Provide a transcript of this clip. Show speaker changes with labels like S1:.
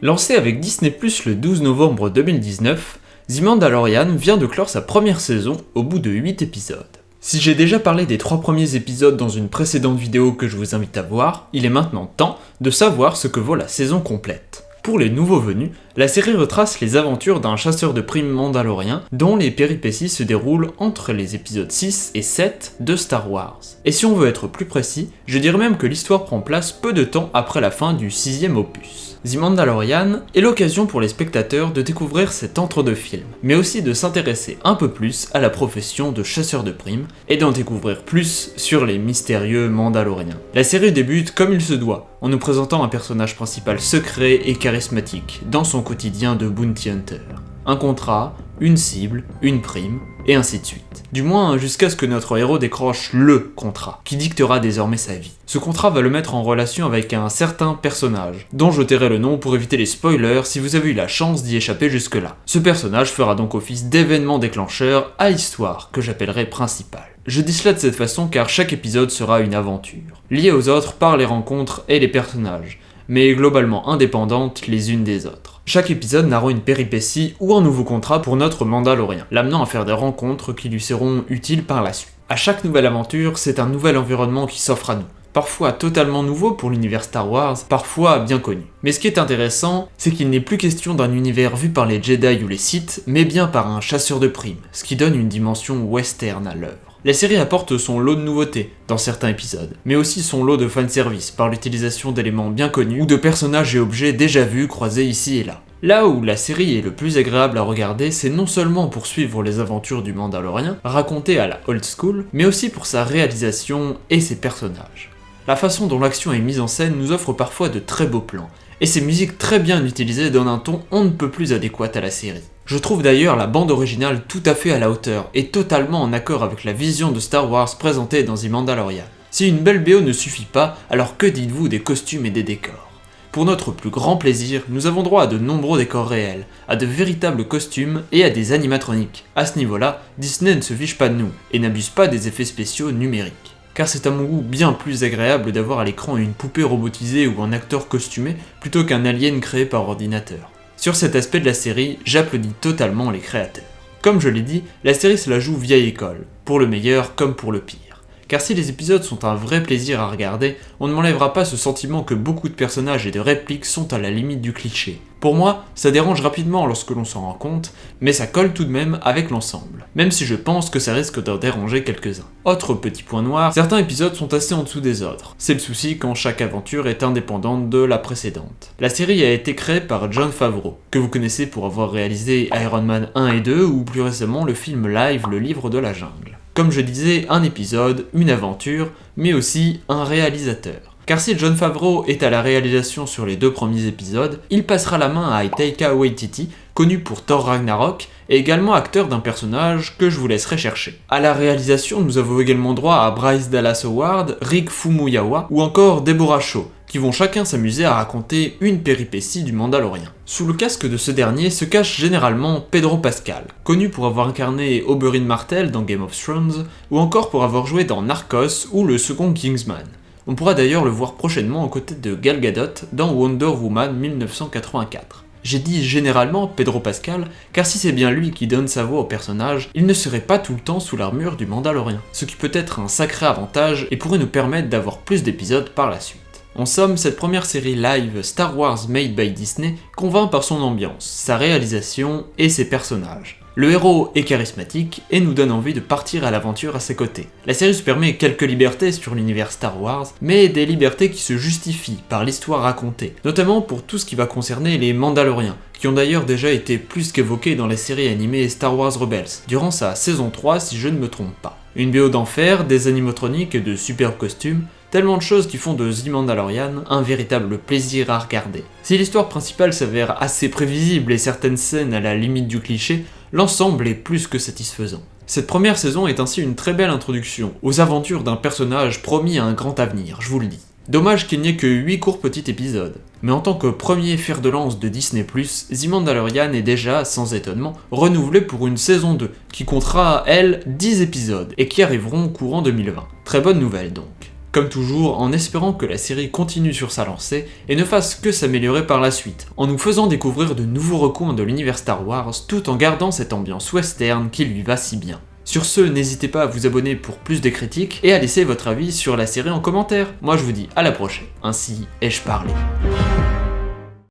S1: Lancé avec Disney+ le 12 novembre 2019, The Mandalorian vient de clore sa première saison au bout de 8 épisodes. Si j'ai déjà parlé des 3 premiers épisodes dans une précédente vidéo que je vous invite à voir, il est maintenant temps de savoir ce que vaut la saison complète. Pour les nouveaux venus, la série retrace les aventures d'un chasseur de primes mandalorien dont les péripéties se déroulent entre les épisodes 6 et 7 de Star Wars. Et si on veut être plus précis, je dirais même que l'histoire prend place peu de temps après la fin du 6e opus. The Mandalorian est l'occasion pour les spectateurs de découvrir cet entre-deux-film, mais aussi de s'intéresser un peu plus à la profession de chasseur de primes et d'en découvrir plus sur les mystérieux Mandaloriens. La série débute comme il se doit, en nous présentant un personnage principal secret et charismatique dans son quotidien de bounty hunter. Un contrat, une cible, une prime, et ainsi de suite. Du moins jusqu'à ce que notre héros décroche LE contrat, qui dictera désormais sa vie. Ce contrat va le mettre en relation avec un certain personnage, dont je tairai le nom pour éviter les spoilers si vous avez eu la chance d'y échapper jusque-là. Ce personnage fera donc office d'événement déclencheur à l'histoire, que j'appellerai principale. Je dis cela de cette façon car chaque épisode sera une aventure, liée aux autres par les rencontres et les personnages, mais globalement indépendantes les unes des autres. Chaque épisode narrera une péripétie ou un nouveau contrat pour notre Mandalorien, l'amenant à faire des rencontres qui lui seront utiles par la suite. À chaque nouvelle aventure, c'est un nouvel environnement qui s'offre à nous. Parfois totalement nouveau pour l'univers Star Wars, parfois bien connu. Mais ce qui est intéressant, c'est qu'il n'est plus question d'un univers vu par les Jedi ou les Sith, mais bien par un chasseur de primes, ce qui donne une dimension western à l'œuvre. La série apporte son lot de nouveautés dans certains épisodes, mais aussi son lot de fanservice par l'utilisation d'éléments bien connus ou de personnages et objets déjà vus croisés ici et là. Là où la série est le plus agréable à regarder, c'est non seulement pour suivre les aventures du Mandalorien, racontées à la old school, mais aussi pour sa réalisation et ses personnages. La façon dont l'action est mise en scène nous offre parfois de très beaux plans, et ces musiques très bien utilisées donnent un ton on ne peut plus adéquat à la série. Je trouve d'ailleurs la bande originale tout à fait à la hauteur, et totalement en accord avec la vision de Star Wars présentée dans The Mandalorian. Si une belle BO ne suffit pas, alors que dites-vous des costumes et des décors ? Pour notre plus grand plaisir, nous avons droit à de nombreux décors réels, à de véritables costumes et à des animatroniques. À ce niveau-là, Disney ne se fiche pas de nous, et n'abuse pas des effets spéciaux numériques. Car c'est à mon goût bien plus agréable d'avoir à l'écran une poupée robotisée ou un acteur costumé plutôt qu'un alien créé par ordinateur. Sur cet aspect de la série, j'applaudis totalement les créateurs. Comme je l'ai dit, la série se la joue vieille école, pour le meilleur comme pour le pire. Car si les épisodes sont un vrai plaisir à regarder, on ne m'enlèvera pas ce sentiment que beaucoup de personnages et de répliques sont à la limite du cliché. Pour moi, ça dérange rapidement lorsque l'on s'en rend compte, mais ça colle tout de même avec l'ensemble, même si je pense que ça risque d'en déranger quelques-uns. Autre petit point noir, certains épisodes sont assez en dessous des autres. C'est le souci quand chaque aventure est indépendante de la précédente. La série a été créée par Jon Favreau, que vous connaissez pour avoir réalisé Iron Man 1 et 2 ou plus récemment le film live Le Livre de la Jungle. Comme je disais, un épisode, une aventure, mais aussi un réalisateur. Car si Jon Favreau est à la réalisation sur les 2 premiers épisodes, il passera la main à Taika Waititi, connu pour Thor Ragnarok, et également acteur d'un personnage que je vous laisserai chercher. À la réalisation, nous avons également droit à Bryce Dallas Howard, Rick Famuyiwa ou encore Deborah Shaw, qui vont chacun s'amuser à raconter une péripétie du Mandalorien. Sous le casque de ce dernier se cache généralement Pedro Pascal, connu pour avoir incarné Oberyn Martell dans Game of Thrones, ou encore pour avoir joué dans Narcos ou le second Kingsman. On pourra d'ailleurs le voir prochainement aux côtés de Gal Gadot dans Wonder Woman 1984. J'ai dit généralement Pedro Pascal, car si c'est bien lui qui donne sa voix au personnage, il ne serait pas tout le temps sous l'armure du Mandalorien, ce qui peut être un sacré avantage et pourrait nous permettre d'avoir plus d'épisodes par la suite. En somme, cette première série live Star Wars Made by Disney convainc par son ambiance, sa réalisation et ses personnages. Le héros est charismatique et nous donne envie de partir à l'aventure à ses côtés. La série se permet quelques libertés sur l'univers Star Wars, mais des libertés qui se justifient par l'histoire racontée, notamment pour tout ce qui va concerner les Mandaloriens, qui ont d'ailleurs déjà été plus qu'évoqués dans les séries animées Star Wars Rebels, durant sa saison 3 si je ne me trompe pas. Une BO d'enfer, des animatroniques et de superbes costumes, tellement de choses qui font de The Mandalorian un véritable plaisir à regarder. Si l'histoire principale s'avère assez prévisible et certaines scènes à la limite du cliché, l'ensemble est plus que satisfaisant. Cette première saison est ainsi une très belle introduction aux aventures d'un personnage promis à un grand avenir, je vous le dis. Dommage qu'il n'y ait que 8 courts petits épisodes. Mais en tant que premier fer de lance de Disney+, The Mandalorian est déjà, sans étonnement, renouvelé pour une saison 2, qui comptera, elle, 10 épisodes, et qui arriveront courant 2020. Très bonne nouvelle donc. Comme toujours, en espérant que la série continue sur sa lancée et ne fasse que s'améliorer par la suite, en nous faisant découvrir de nouveaux recoins de l'univers Star Wars tout en gardant cette ambiance western qui lui va si bien. Sur ce, n'hésitez pas à vous abonner pour plus de critiques et à laisser votre avis sur la série en commentaire. Moi je vous dis à la prochaine, ainsi ai-je parlé.